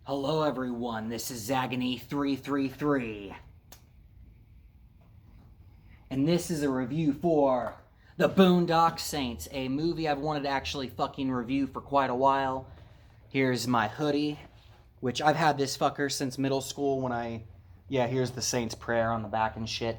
Hello everyone, this is Zagany333. And this is a review for The Boondock Saints, a movie I've wanted to actually fucking review for quite a while. Here's my hoodie, which I've had this fucker since middle school when here's the Saints prayer on the back and shit.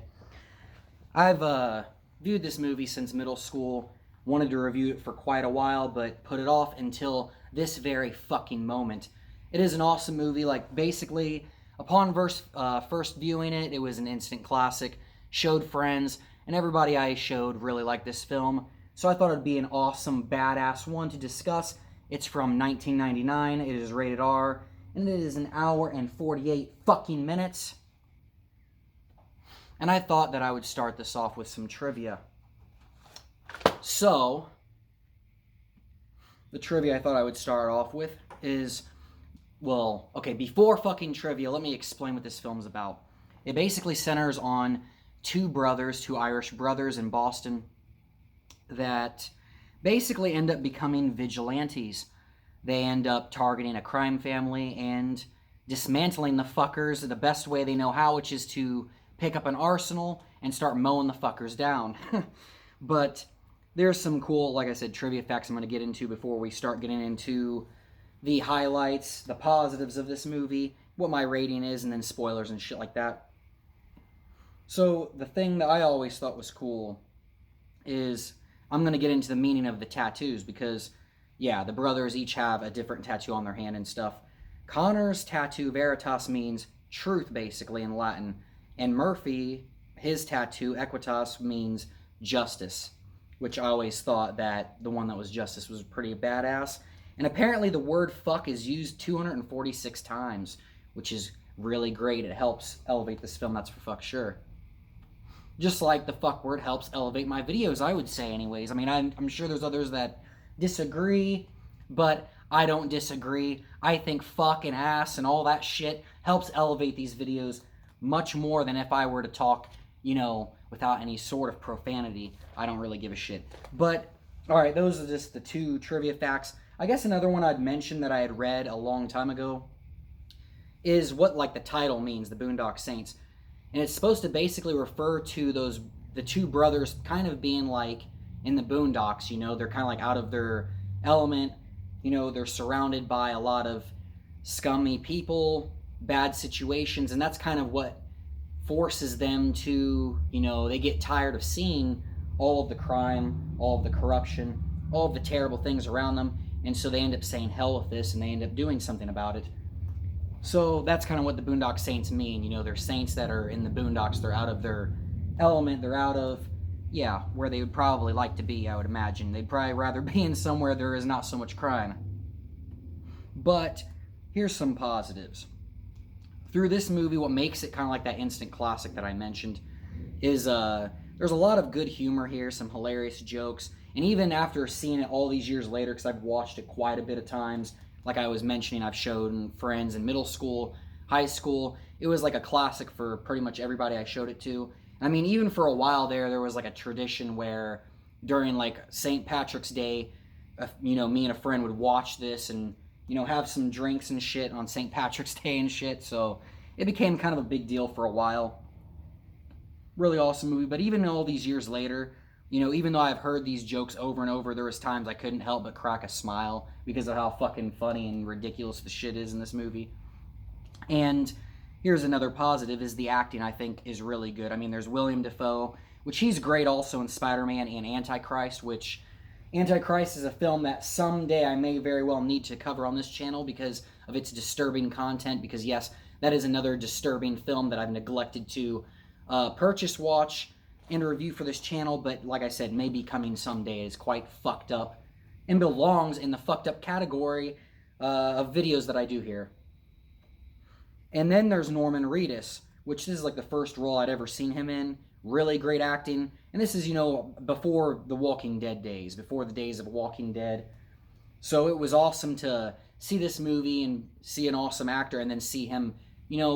I've viewed this movie since middle school, wanted to review it for quite a while, but put it off until this very fucking moment. It is an awesome movie. Like, basically, upon first viewing it, it was an instant classic. Showed friends, and everybody I showed really liked this film. So I thought it'd be an awesome, badass one to discuss. It's from 1999. It is rated R, and it is an hour and 48 fucking minutes. And I thought that I would start this off with some trivia. So, the trivia I thought I would start off with is... Well, okay, before fucking trivia, let me explain what this film's about. It basically centers on two Irish brothers in Boston that basically end up becoming vigilantes. They end up targeting a crime family and dismantling the fuckers the best way they know how, which is to pick up an arsenal and start mowing the fuckers down. But there's some cool, like I said, trivia facts I'm going to get into before we start getting into the highlights, the positives of this movie, what my rating is, and then spoilers and shit like that. So, the thing that I always thought was cool is I'm going to get into the meaning of the tattoos because, yeah, the brothers each have a different tattoo on their hand and stuff. Connor's tattoo, Veritas, means truth, basically, in Latin. And Murphy, his tattoo, Equitas, means justice, which I always thought that the one that was justice was pretty badass. And apparently the word fuck is used 246 times, which is really great. It helps elevate this film, that's for fuck sure. Just like the fuck word helps elevate my videos, I would say anyways. I mean, I'm sure there's others that disagree, but I don't disagree. I think fuck and ass and all that shit helps elevate these videos much more than if I were to talk, without any sort of profanity. I don't really give a shit. But, alright, those are just the two trivia facts. I guess another one I'd mentioned that I had read a long time ago is what, the title means, the Boondock Saints. And it's supposed to basically refer to the two brothers kind of being in the boondocks, they're kind of out of their element, they're surrounded by a lot of scummy people, bad situations, and that's kind of what forces them to, they get tired of seeing all of the crime, all of the corruption, all of the terrible things around them. And so they end up saying hell with this, and they end up doing something about it. So that's kind of what the Boondock Saints mean. They're saints that are in the boondocks. They're out of their element. They're out of, where they would probably like to be, I would imagine. They'd probably rather be in somewhere there is not so much crime. But here's some positives. Through this movie, what makes it kind of like that instant classic that I mentioned is there's a lot of good humor here, some hilarious jokes. And even after seeing it all these years later, because I've watched it quite a bit of times, like I was mentioning, I've shown friends in middle school, high school. It was like a classic for pretty much everybody I showed it to. I mean, even for a while there was like a tradition where during St. Patrick's Day, me and a friend would watch this and, have some drinks and shit on St. Patrick's Day and shit. So it became kind of a big deal for a while. Really awesome movie. But even all these years later, even though I've heard these jokes over and over, there was times I couldn't help but crack a smile because of how fucking funny and ridiculous the shit is in this movie. And here's another positive, is the acting, I think, is really good. I mean, there's William Dafoe, which he's great also in Spider-Man and Antichrist, which Antichrist is a film that someday I may very well need to cover on this channel because of its disturbing content, because yes, that is another disturbing film that I've neglected to purchase, watch, and a review for this channel, but like I said, may be coming someday. It's quite fucked up and belongs in the fucked up category of videos that I do here. And then there's Norman Reedus, which this is the first role I'd ever seen him in. Really great acting. And this is, before the Walking Dead days, before the days of Walking Dead. So it was awesome to see this movie and see an awesome actor and then see him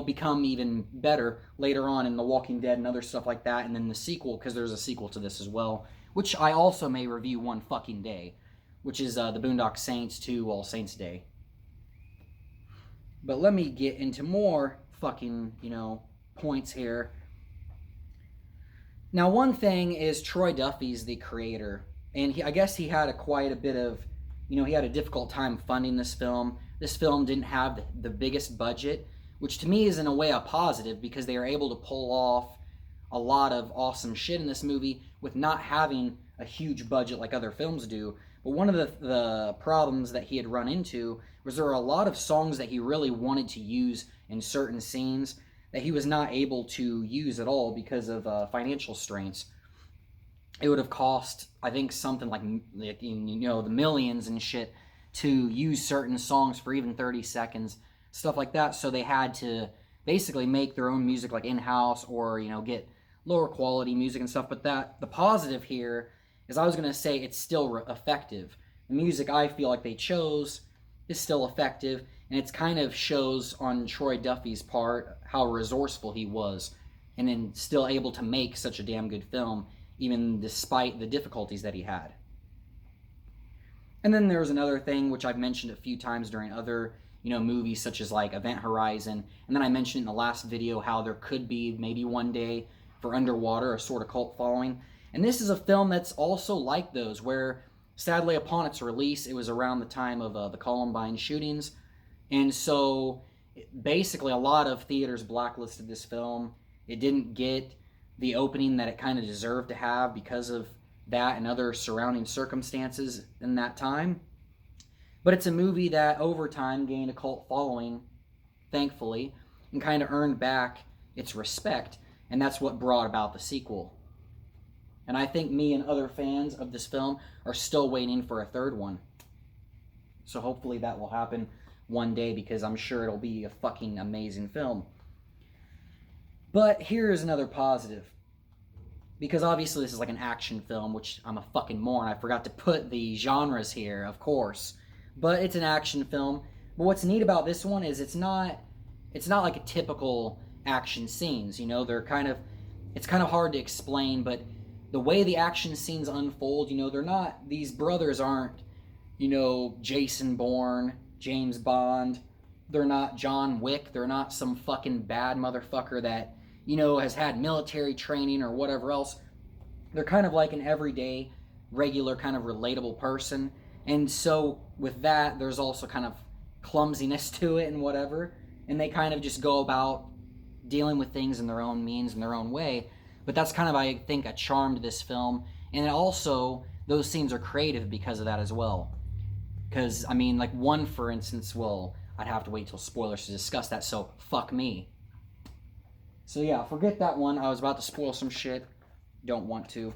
become even better later on in The Walking Dead and other stuff like that. And then the sequel, because there's a sequel to this as well, which I also may review one fucking day, which is the Boondock Saints to All Saints Day. But let me get into more fucking, points here. Now, one thing is Troy Duffy's the creator, and I guess he had quite a bit of, he had a difficult time funding this film. This film didn't have the biggest budget, which to me is in a way a positive because they are able to pull off a lot of awesome shit in this movie with not having a huge budget like other films do. But one of the problems that he had run into was there were a lot of songs that he really wanted to use in certain scenes that he was not able to use at all because of financial strains. It would have cost, I think, something like the millions and shit to use certain songs for even 30 seconds, stuff like that. So they had to basically make their own music like in-house or, get lower quality music and stuff. But the positive here is I was going to say it's still effective. The music I feel like they chose is still effective, and it kind of shows on Troy Duffy's part how resourceful he was and then still able to make such a damn good film even despite the difficulties that he had. And then there's another thing which I've mentioned a few times during other movies such as like Event Horizon, and then I mentioned in the last video how there could be maybe one day for Underwater a sort of cult following. And this is a film that's also like those, where sadly upon its release it was around the time of the Columbine shootings, and so basically a lot of theaters blacklisted this film. It didn't get the opening that it kind of deserved to have because of that and other surrounding circumstances in that time. But it's a movie that over time gained a cult following, thankfully, and kind of earned back its respect, and that's what brought about the sequel. And I think me and other fans of this film are still waiting for a third one. So hopefully that will happen one day, because I'm sure it'll be a fucking amazing film. But here's another positive. Because obviously this is like an action film, which I'm a fucking moron. I forgot to put the genres here, of course. But it's an action film. But what's neat about this one is it's not like a typical action scenes. They're it's kind of hard to explain, but the way the action scenes unfold, these brothers aren't, Jason Bourne, James Bond. They're not John Wick. They're not some fucking bad motherfucker that, has had military training or whatever else. They're kind of like an everyday, regular kind of relatable person. And so with that, there's also kind of clumsiness to it and whatever. And they kind of just go about dealing with things in their own means, in their own way. But that's kind of, I think, a charm to this film. And also, those scenes are creative because of that as well. Because, like one, for instance, I'd have to wait till spoilers to discuss that, so fuck me. So yeah, forget that one. I was about to spoil some shit. Don't want to.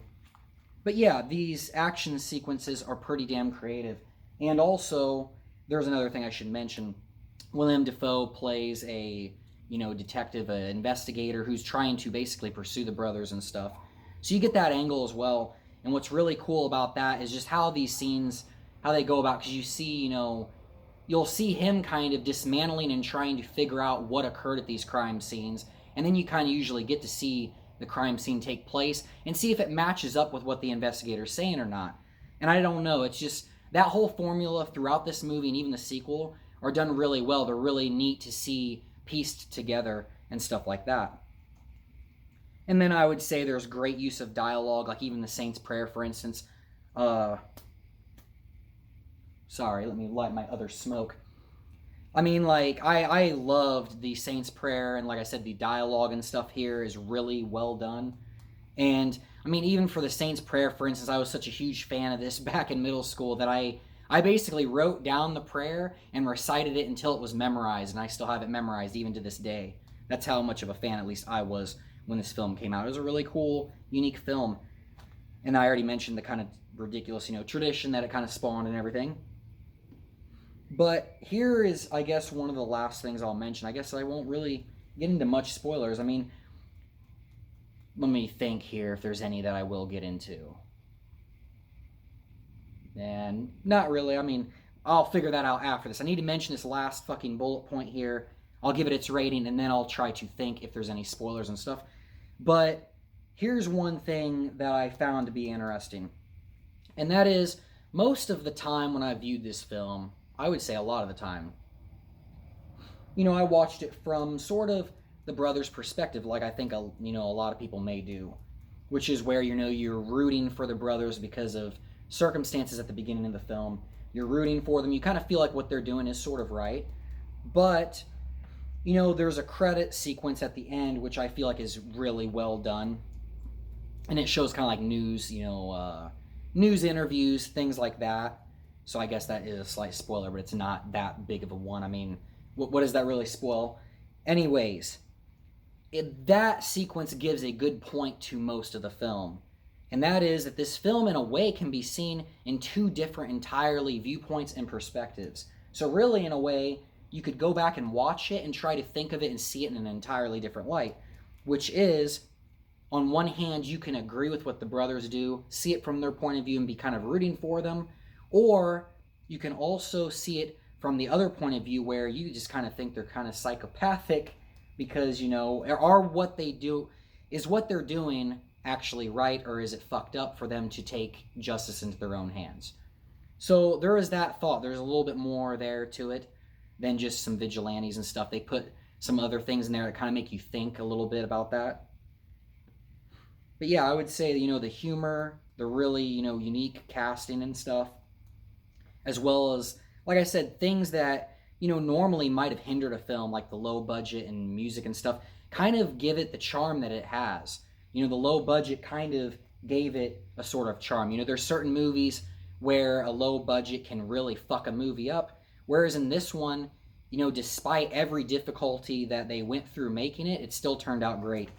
But yeah, these action sequences are pretty damn creative. And also, there's another thing I should mention. Willem Dafoe plays a, detective, an investigator who's trying to basically pursue the brothers and stuff. So you get that angle as well. And what's really cool about that is just how these scenes, how they go about, because you see, you'll see him kind of dismantling and trying to figure out what occurred at these crime scenes. And then you kind of usually get to see the crime scene take place and see if it matches up with what the investigator's saying or not. And I don't know, it's just that whole formula throughout this movie and even the sequel are done really well. They're really neat to see pieced together and stuff like that. And then I would say there's great use of dialogue, like even the Saint's Prayer, for instance. Sorry, let me light my other smoke. I loved the Saint's Prayer, and like I said, the dialogue and stuff here is really well done. And, even for the Saint's Prayer, for instance, I was such a huge fan of this back in middle school that I basically wrote down the prayer and recited it until it was memorized, and I still have it memorized even to this day. That's how much of a fan, at least I was, when this film came out. It was a really cool, unique film. And I already mentioned the kind of ridiculous, tradition that it kind of spawned and everything. But here is, I guess, one of the last things I'll mention. I guess I won't really get into much spoilers. Let me think here if there's any that I will get into. And not really. I'll figure that out after this. I need to mention this last fucking bullet point here. I'll give it its rating, and then I'll try to think if there's any spoilers and stuff. But here's one thing that I found to be interesting. And that is, most of the time when I viewed this film, I would say a lot of the time, I watched it from sort of the brother's perspective, like I think a lot of people may do, which is where you're rooting for the brothers because of circumstances at the beginning of the film. You're rooting for them. You kind of feel like what they're doing is sort of right, but there's a credit sequence at the end which I feel like is really well done, and it shows kind of like news, news interviews, things like that. So I guess that is a slight spoiler, but it's not that big of a one. I mean, what does that really spoil? Anyways, that sequence gives a good point to most of the film. And that is that this film, in a way, can be seen in two different entirely viewpoints and perspectives. So really, in a way, you could go back and watch it and try to think of it and see it in an entirely different light, which is, on one hand, you can agree with what the brothers do, see it from their point of view and be kind of rooting for them, or you can also see it from the other point of view where you just kind of think they're kind of psychopathic because, are what they do, is what they're doing actually right, or is it fucked up for them to take justice into their own hands? So there is that thought. There's a little bit more there to it than just some vigilantes and stuff. They put some other things in there that kind of make you think a little bit about that. But yeah, I would say, the humor, the really, unique casting and stuff, as well as, like I said, things that, normally might have hindered a film, like the low budget and music and stuff, kind of give it the charm that it has. The low budget kind of gave it a sort of charm. There's certain movies where a low budget can really fuck a movie up, whereas in this one, despite every difficulty that they went through making it, it still turned out great.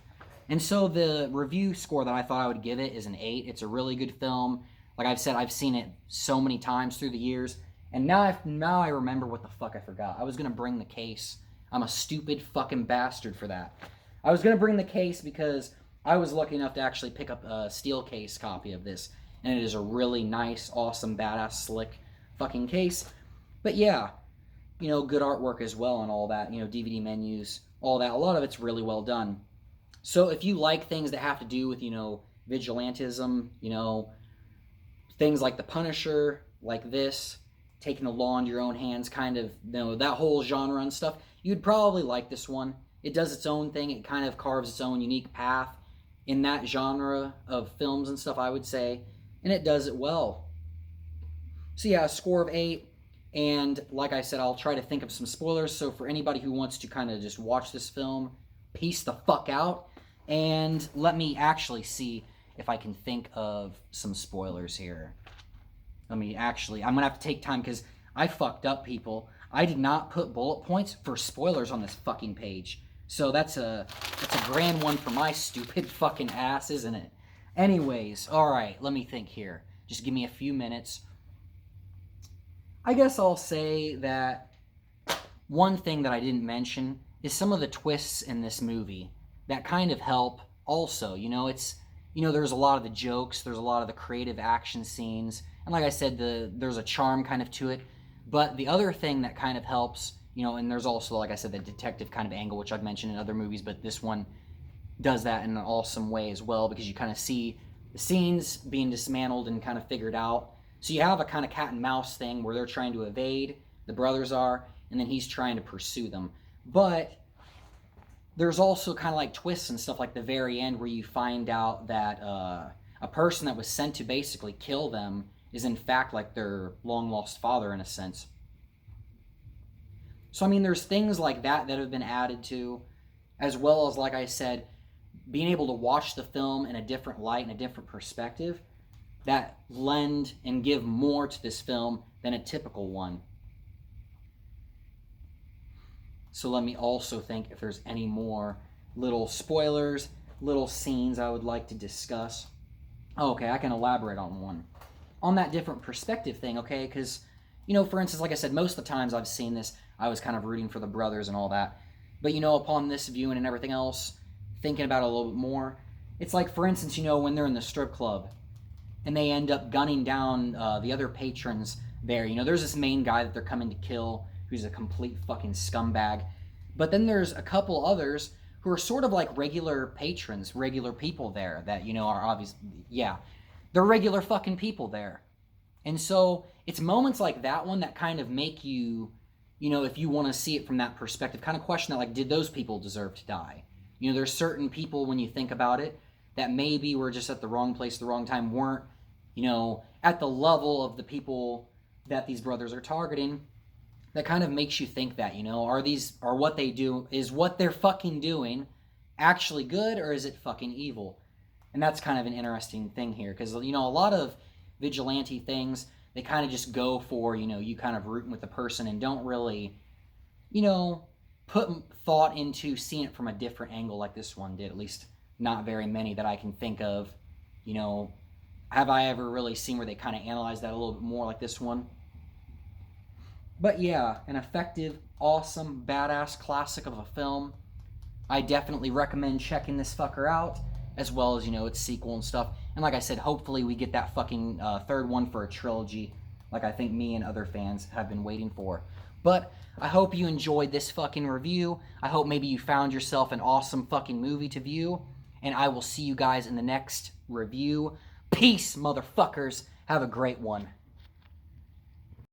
And so the review score that I thought I would give it is an 8. It's a really good film. Like I've said, I've seen it so many times through the years, and now I remember what the fuck I forgot. I was going to bring the case. I'm a stupid fucking bastard for that. I was going to bring the case because I was lucky enough to actually pick up a steel case copy of this, and it is a really nice, awesome, badass, slick fucking case. But yeah, good artwork as well and all that, DVD menus, all that. A lot of it's really well done. So if you like things that have to do with, vigilantism, things like The Punisher, like this, taking the law into your own hands, kind of, that whole genre and stuff, you'd probably like this one. It does its own thing. It kind of carves its own unique path in that genre of films and stuff, I would say, and it does it well. So yeah, a score of 8, and like I said, I'll try to think of some spoilers, so for anybody who wants to kind of just watch this film, peace the fuck out, and let me actually see if I can think of some spoilers here. I'm going to have to take time because I fucked up, people. I did not put bullet points for spoilers on this fucking page. So that's a grand one for my stupid fucking ass, isn't it? Anyways, alright, let me think here. Just give me a few minutes. I guess I'll say that one thing that I didn't mention is some of the twists in this movie that kind of help also. There's a lot of the jokes, there's a lot of the creative action scenes, and like I said, there's a charm kind of to it. But the other thing that kind of helps, and there's also, like I said, the detective kind of angle, which I've mentioned in other movies, but this one does that in an awesome way as well, because you kind of see the scenes being dismantled and kind of figured out. So you have a kind of cat and mouse thing where they're trying to evade, the brothers are, and then he's trying to pursue them. But there's also kind of like twists and stuff like the very end where you find out that a person that was sent to basically kill them is in fact like their long-lost father in a sense. So, there's things like that that have been added to, as well as, like I said, being able to watch the film in a different light and a different perspective that lend and give more to this film than a typical one. So let me also think if there's any more little spoilers, little scenes I would like to discuss. Okay, I can elaborate on one. On that different perspective thing, okay? Because, for instance, like I said, most of the times I've seen this, I was kind of rooting for the brothers and all that. But, upon this viewing and everything else, thinking about it a little bit more, it's like, for instance, when they're in the strip club and they end up gunning down the other patrons there. There's this main guy that they're coming to kill who's a complete fucking scumbag. But then there's a couple others who are sort of like regular patrons, regular people there that, are obvious. Yeah, they're regular fucking people there. And so it's moments like that one that kind of make you, you know, if you want to see it from that perspective, kind of question that, like, did those people deserve to die? You know, there's certain people, when you think about it, that maybe were just at the wrong place, the wrong time, weren't, you know, at the level of the people that these brothers are targeting. That kind of makes you think that, you know, are what they do, is what they're fucking doing actually good, or is it fucking evil? And that's kind of an interesting thing here, because, you know, a lot of vigilante things, they kind of just go for, you know, you kind of rooting with the person and don't really, you know, put thought into seeing it from a different angle like this one did. At least not very many that I can think of. You know, have I ever really seen where they kind of analyze that a little bit more like this one? But yeah, an effective, awesome, badass classic of a film. I definitely recommend checking this fucker out, as well as, you know, its sequel and stuff. And like I said, hopefully we get that fucking third one for a trilogy, like I think me and other fans have been waiting for. But I hope you enjoyed this fucking review. I hope maybe you found yourself an awesome fucking movie to view. And I will see you guys in the next review. Peace, motherfuckers. Have a great one.